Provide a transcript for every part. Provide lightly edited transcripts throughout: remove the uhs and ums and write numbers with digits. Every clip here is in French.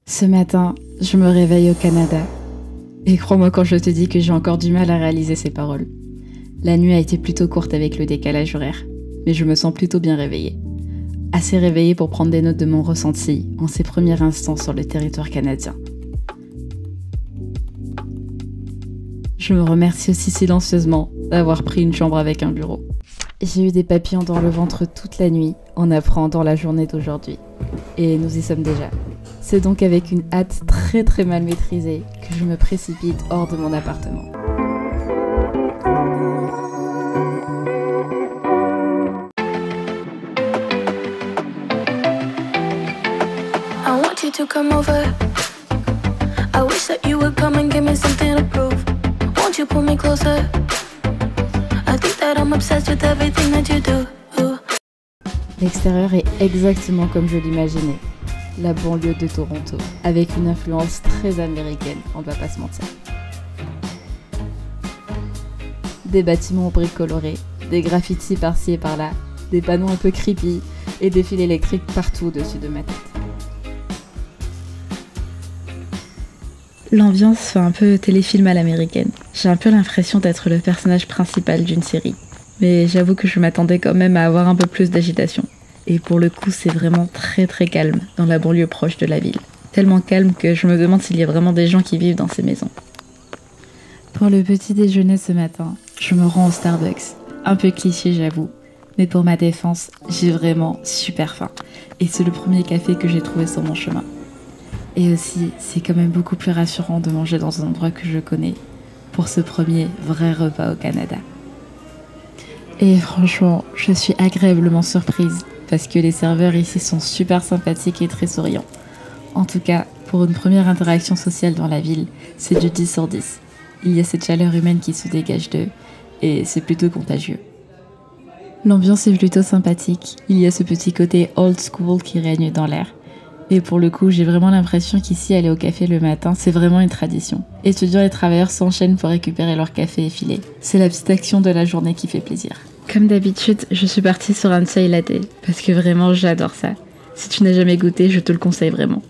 Ce matin, je me réveille au Canada. Et crois-moi quand je te dis que j'ai encore du mal à réaliser ces paroles. La nuit a été plutôt courte avec le décalage horaire, mais je me sens plutôt bien réveillée. Assez réveillée pour prendre des notes de mon ressenti en ces premiers instants sur le territoire canadien. Je me remercie aussi silencieusement d'avoir pris une chambre avec un bureau. J'ai eu des papillons dans le ventre toute la nuit en appréhendant la journée d'aujourd'hui. Et nous y sommes déjà. C'est donc avec une hâte très mal maîtrisée que je me précipite hors de mon appartement. I want you to come over. I wish that you would come and give me something to prove. Won't you pull me closer? I think that I'm obsessed with everything that you do. L'extérieur est exactement comme je l'imaginais. La banlieue de Toronto, avec une influence très américaine, on ne va pas se mentir. Des bâtiments aux briques colorées, des graffitis par-ci et par-là, des panneaux un peu creepy et des fils électriques partout au-dessus de ma tête. L'ambiance fait un peu téléfilm à l'américaine. J'ai un peu l'impression d'être le personnage principal d'une série. Mais j'avoue que je m'attendais quand même à avoir un peu plus d'agitation. Et pour le coup, c'est vraiment très calme dans la banlieue proche de la ville. Tellement calme que je me demande s'il y a vraiment des gens qui vivent dans ces maisons. Pour le petit déjeuner ce matin, je me rends au Starbucks. Un peu cliché, j'avoue. Mais pour ma défense, j'ai vraiment super faim. Et c'est le premier café que j'ai trouvé sur mon chemin. Et aussi, c'est quand même beaucoup plus rassurant de manger dans un endroit que je connais pour ce premier vrai repas au Canada. Et franchement, je suis agréablement surprise parce que les serveurs ici sont super sympathiques et très souriants. En tout cas, pour une première interaction sociale dans la ville, c'est du 10 sur 10. Il y a cette chaleur humaine qui se dégage d'eux et c'est plutôt contagieux. L'ambiance est plutôt sympathique, il y a ce petit côté old school qui règne dans l'air. Et pour le coup, j'ai vraiment l'impression qu'ici, aller au café le matin, c'est vraiment une tradition. Étudiants et travailleurs s'enchaînent pour récupérer leur café effilé. C'est la petite action de la journée qui fait plaisir. Comme d'habitude, je suis partie sur un chai latte, parce que vraiment, j'adore ça. Si tu n'as jamais goûté, je te le conseille vraiment.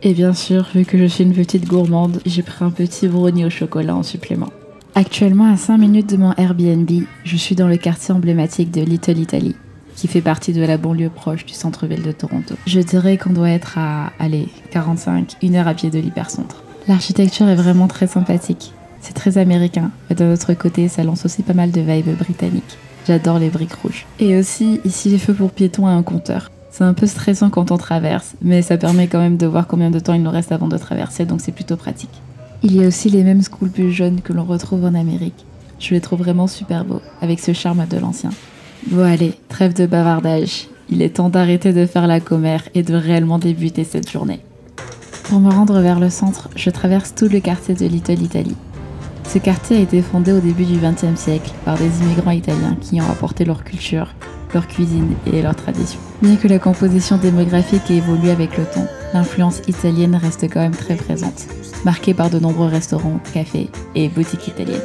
Et bien sûr, vu que je suis une petite gourmande, j'ai pris un petit brownie au chocolat en supplément. Actuellement, à 5 minutes de mon Airbnb, je suis dans le quartier emblématique de Little Italy, qui fait partie de la banlieue proche du centre-ville de Toronto. Je dirais qu'on doit être à, 45, 1 heure à pied de l'hypercentre. L'architecture est vraiment très sympathique. C'est très américain, mais d'un autre côté, ça lance aussi pas mal de vibes britanniques. J'adore les briques rouges. Et aussi, ici, les feux pour piétons à un compteur. C'est un peu stressant quand on traverse, mais ça permet quand même de voir combien de temps il nous reste avant de traverser, donc c'est plutôt pratique. Il y a aussi les mêmes school bus jaunes que l'on retrouve en Amérique. Je les trouve vraiment super beaux, avec ce charme de l'ancien. Bon allez, trêve de bavardage. Il est temps d'arrêter de faire la commère et de réellement débuter cette journée. Pour me rendre vers le centre, je traverse tout le quartier de Little Italy. Ce quartier a été fondé au début du XXe siècle par des immigrants italiens qui ont apporté leur culture, leur cuisine et leurs traditions. Bien que la composition démographique ait évolué avec le temps, l'influence italienne reste quand même très présente, marquée par de nombreux restaurants, cafés et boutiques italiennes.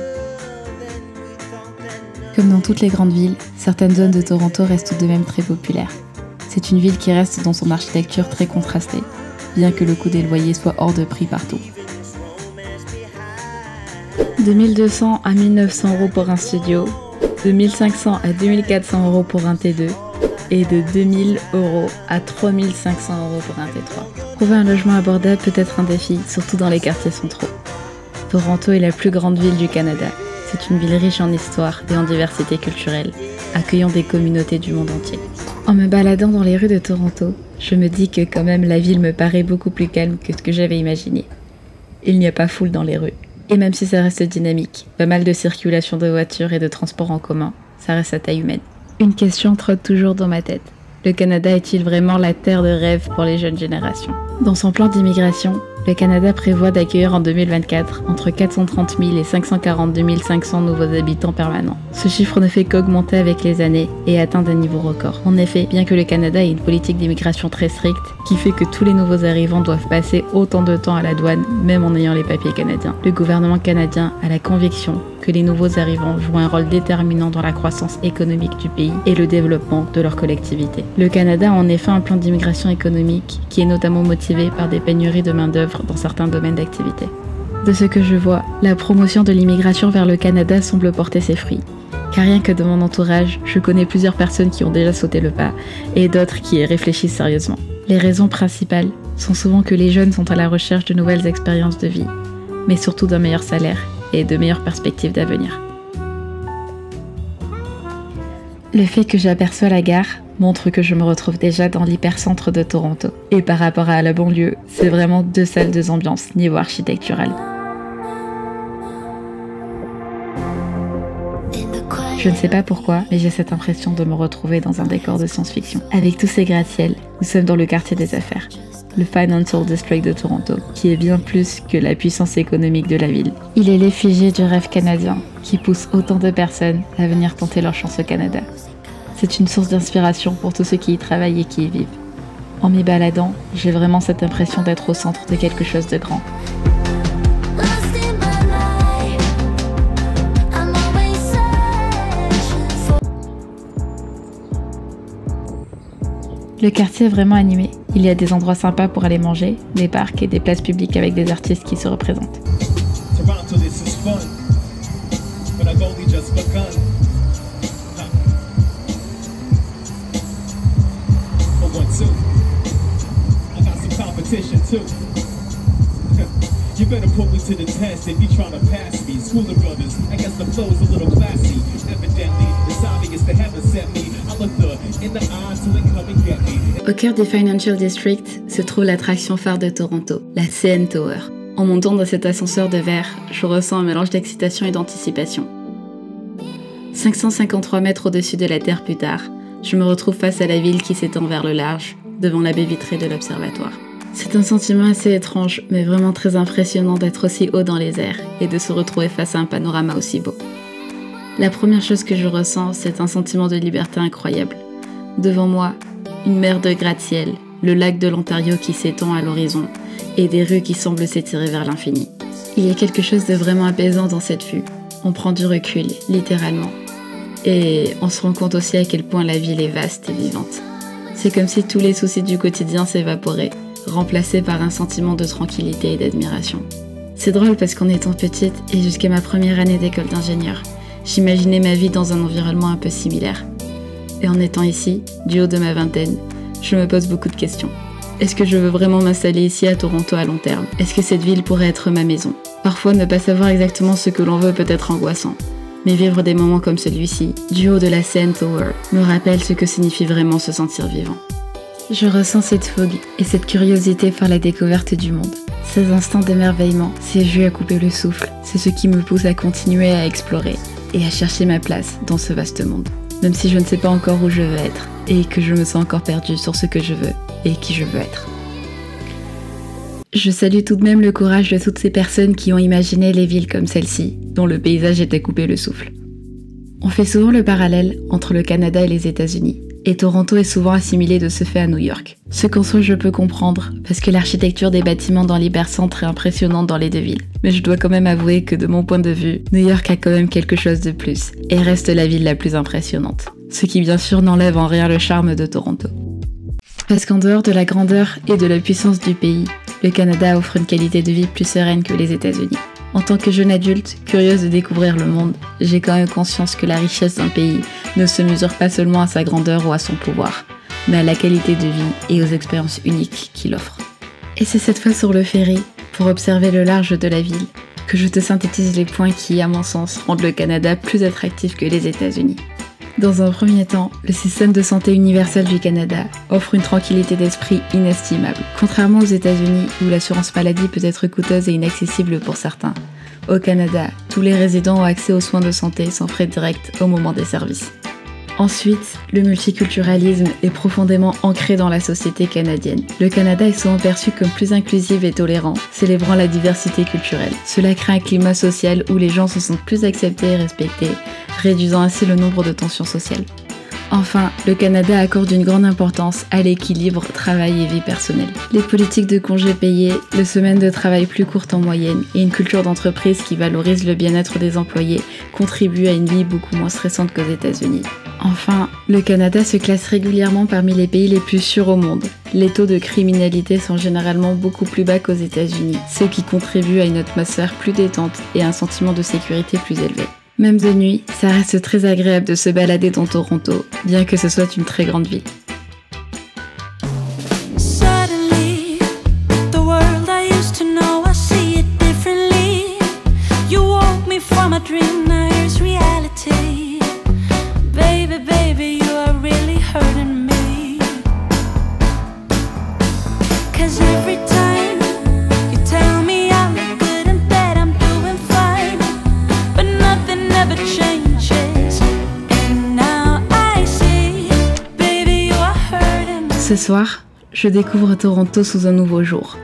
Comme dans toutes les grandes villes, certaines zones de Toronto restent de même très populaires. C'est une ville qui reste dans son architecture très contrastée, bien que le coût des loyers soit hors de prix partout. De 1200 à 1900 € pour un studio, de 1500 à 2400 € pour un T2 et de 2000 € à 3500 € pour un T3. Trouver un logement abordable peut être un défi, surtout dans les quartiers centraux. Toronto est la plus grande ville du Canada. C'est une ville riche en histoire et en diversité culturelle, accueillant des communautés du monde entier. En me baladant dans les rues de Toronto, je me dis que quand même la ville me paraît beaucoup plus calme que ce que j'avais imaginé. Il n'y a pas foule dans les rues. Et même si ça reste dynamique, pas mal de circulation de voitures et de transports en commun, ça reste à taille humaine. Une question trotte toujours dans ma tête. Le Canada est-il vraiment la terre de rêve pour les jeunes générations ? Dans son plan d'immigration, le Canada prévoit d'accueillir en 2024 entre 430 000 et 542 500 nouveaux habitants permanents. Ce chiffre ne fait qu'augmenter avec les années et atteint des niveaux records. En effet, bien que le Canada ait une politique d'immigration très stricte, qui fait que tous les nouveaux arrivants doivent passer autant de temps à la douane, même en ayant les papiers canadiens, le gouvernement canadien a la conviction que les nouveaux arrivants jouent un rôle déterminant dans la croissance économique du pays et le développement de leur collectivité. Le Canada a en effet un plan d'immigration économique qui est notamment motivé par des pénuries de main-d'œuvre dans certains domaines d'activité. De ce que je vois, la promotion de l'immigration vers le Canada semble porter ses fruits. Car rien que de mon entourage, je connais plusieurs personnes qui ont déjà sauté le pas et d'autres qui y réfléchissent sérieusement. Les raisons principales sont souvent que les jeunes sont à la recherche de nouvelles expériences de vie, mais surtout d'un meilleur salaire et de meilleures perspectives d'avenir. Le fait que j'aperçois la gare montre que je me retrouve déjà dans l'hypercentre de Toronto. Et par rapport à la banlieue, c'est vraiment deux salles, deux ambiances niveau architectural. Je ne sais pas pourquoi, mais j'ai cette impression de me retrouver dans un décor de science-fiction. Avec tous ces gratte-ciels, nous sommes dans le quartier des affaires, le Financial District de Toronto, qui est bien plus que la puissance économique de la ville. Il est l'effigie du rêve canadien, qui pousse autant de personnes à venir tenter leur chance au Canada. C'est une source d'inspiration pour tous ceux qui y travaillent et qui y vivent. En m'y baladant, j'ai vraiment cette impression d'être au centre de quelque chose de grand. Le quartier est vraiment animé. Il y a des endroits sympas pour aller manger, des parcs et des places publiques avec des artistes qui se représentent. You better put me to the test if you trying to pass me. School of brothers, I guess the flow's a little classy. Evidently, it's obvious they haven't set me. I look the in the eye till they come and get me. Au cœur du Financial District se trouve l'attraction phare de Toronto, la CN Tower. En montant dans cet ascenseur de verre, je ressens un mélange d'excitation et d'anticipation. 553 mètres au-dessus de la Terre plus tard, je me retrouve face à la ville qui s'étend vers le large, devant la baie vitrée de l'observatoire. C'est un sentiment assez étrange, mais vraiment très impressionnant d'être aussi haut dans les airs et de se retrouver face à un panorama aussi beau. La première chose que je ressens, c'est un sentiment de liberté incroyable. Devant moi, une mer de gratte-ciel, le lac de l'Ontario qui s'étend à l'horizon et des rues qui semblent s'étirer vers l'infini. Il y a quelque chose de vraiment apaisant dans cette vue. On prend du recul, littéralement. Et on se rend compte aussi à quel point la ville est vaste et vivante. C'est comme si tous les soucis du quotidien s'évaporaient, remplacé par un sentiment de tranquillité et d'admiration. C'est drôle parce qu'en étant petite et jusqu'à ma première année d'école d'ingénieur, j'imaginais ma vie dans un environnement un peu similaire. Et en étant ici, du haut de ma vingtaine, je me pose beaucoup de questions. Est-ce que je veux vraiment m'installer ici à Toronto à long terme? Est-ce que cette ville pourrait être ma maison? Parfois, ne pas savoir exactement ce que l'on veut peut être angoissant. Mais vivre des moments comme celui-ci, du haut de la CN Tower, me rappelle ce que signifie vraiment se sentir vivant. Je ressens cette fougue et cette curiosité par la découverte du monde. Ces instants d'émerveillement, ces jeux à couper le souffle, c'est ce qui me pousse à continuer à explorer et à chercher ma place dans ce vaste monde. Même si je ne sais pas encore où je veux être et que je me sens encore perdue sur ce que je veux et qui je veux être. Je salue tout de même le courage de toutes ces personnes qui ont imaginé les villes comme celle-ci, dont le paysage était coupé le souffle. On fait souvent le parallèle entre le Canada et les États-Unis. Et Toronto est souvent assimilé de ce fait à New York. Ce qu'en soit je peux comprendre, parce que l'architecture des bâtiments dans l'hypercentre est impressionnante dans les deux villes. Mais je dois quand même avouer que de mon point de vue, New York a quand même quelque chose de plus, et reste la ville la plus impressionnante. Ce qui bien sûr n'enlève en rien le charme de Toronto. Parce qu'en dehors de la grandeur et de la puissance du pays, le Canada offre une qualité de vie plus sereine que les États-Unis. En tant que jeune adulte, curieuse de découvrir le monde, j'ai quand même conscience que la richesse d'un pays ne se mesure pas seulement à sa grandeur ou à son pouvoir, mais à la qualité de vie et aux expériences uniques qu'il offre. Et c'est cette fois sur le ferry, pour observer le large de la ville, que je te synthétise les points qui, à mon sens, rendent le Canada plus attractif que les États-Unis. Dans un premier temps, le système de santé universel du Canada offre une tranquillité d'esprit inestimable. Contrairement aux États-Unis, où l'assurance maladie peut être coûteuse et inaccessible pour certains, au Canada, tous les résidents ont accès aux soins de santé sans frais directs au moment des services. Ensuite, le multiculturalisme est profondément ancré dans la société canadienne. Le Canada est souvent perçu comme plus inclusif et tolérant, célébrant la diversité culturelle. Cela crée un climat social où les gens se sentent plus acceptés et respectés, réduisant ainsi le nombre de tensions sociales. Enfin, le Canada accorde une grande importance à l'équilibre travail et vie personnelle. Les politiques de congés payés, les semaines de travail plus courtes en moyenne et une culture d'entreprise qui valorise le bien-être des employés contribuent à une vie beaucoup moins stressante qu'aux États-Unis. Enfin, le Canada se classe régulièrement parmi les pays les plus sûrs au monde. Les taux de criminalité sont généralement beaucoup plus bas qu'aux États-Unis, ce qui contribue à une atmosphère plus détente et à un sentiment de sécurité plus élevé. Même de nuit, ça reste très agréable de se balader dans Toronto, bien que ce soit une très grande ville. Suddenly, the world I used to know, I see it differently. You woke me from a dream, now here's reality. Baby, baby, you are really hurting me. 'Cause every time you tell me I look good and that I'm doing fine, but nothing ever changes. And now I see, baby, you are hurting me. Ce soir, je découvre Toronto sous un nouveau jour,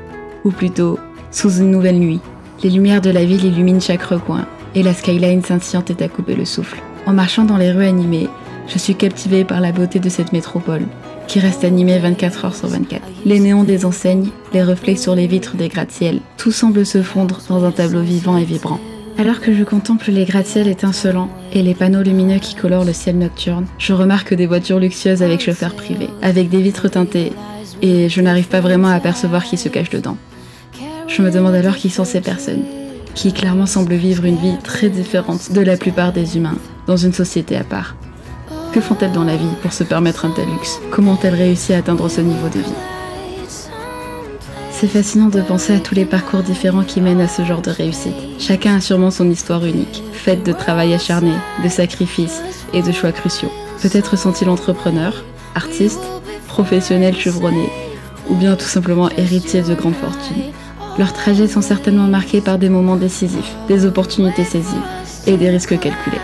ou plutôt sous une nouvelle nuit. Les lumières de la ville illuminent chaque recoin, et la skyline scintillante est à couper le souffle. En marchant dans les rues animées, je suis captivée par la beauté de cette métropole, qui reste animée 24 heures sur 24. Les néons des enseignes, les reflets sur les vitres des gratte-ciels, tout semble se fondre dans un tableau vivant et vibrant. Alors que je contemple les gratte-ciels étincelants et les panneaux lumineux qui colorent le ciel nocturne, je remarque des voitures luxueuses avec chauffeur privé, avec des vitres teintées, et je n'arrive pas vraiment à apercevoir qui se cache dedans. Je me demande alors qui sont ces personnes, qui clairement semblent vivre une vie très différente de la plupart des humains, dans une société à part. Que font-elles dans la vie pour se permettre un tel luxe? Comment ont-elles réussi à atteindre ce niveau de vie? C'est fascinant de penser à tous les parcours différents qui mènent à ce genre de réussite. Chacun a sûrement son histoire unique, faite de travail acharné, de sacrifices et de choix cruciaux. Peut-être sont-ils entrepreneurs, artistes, professionnels chevronnés, ou bien tout simplement héritiers de grandes fortunes. Leurs trajets sont certainement marqués par des moments décisifs, des opportunités saisies et des risques calculés.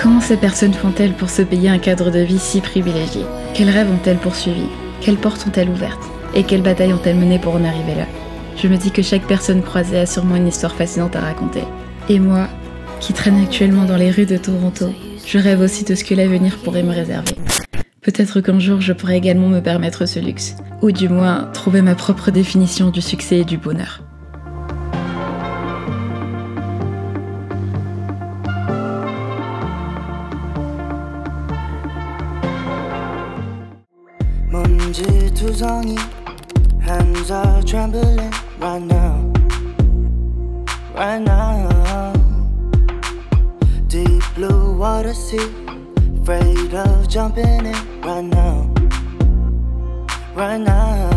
Comment ces personnes font-elles pour se payer un cadre de vie si privilégié? Quels rêves ont-elles poursuivis? Quelles portes ont-elles ouvertes? Et quelles batailles ont-elles menées pour en arriver là? Je me dis que chaque personne croisée a sûrement une histoire fascinante à raconter. Et moi, qui traîne actuellement dans les rues de Toronto, je rêve aussi de ce que l'avenir pourrait me réserver. Peut-être qu'un jour je pourrais également me permettre ce luxe, ou du moins trouver ma propre définition du succès et du bonheur. Hands are trembling right now, right now. Deep blue water sea, afraid of jumping in right now, right now.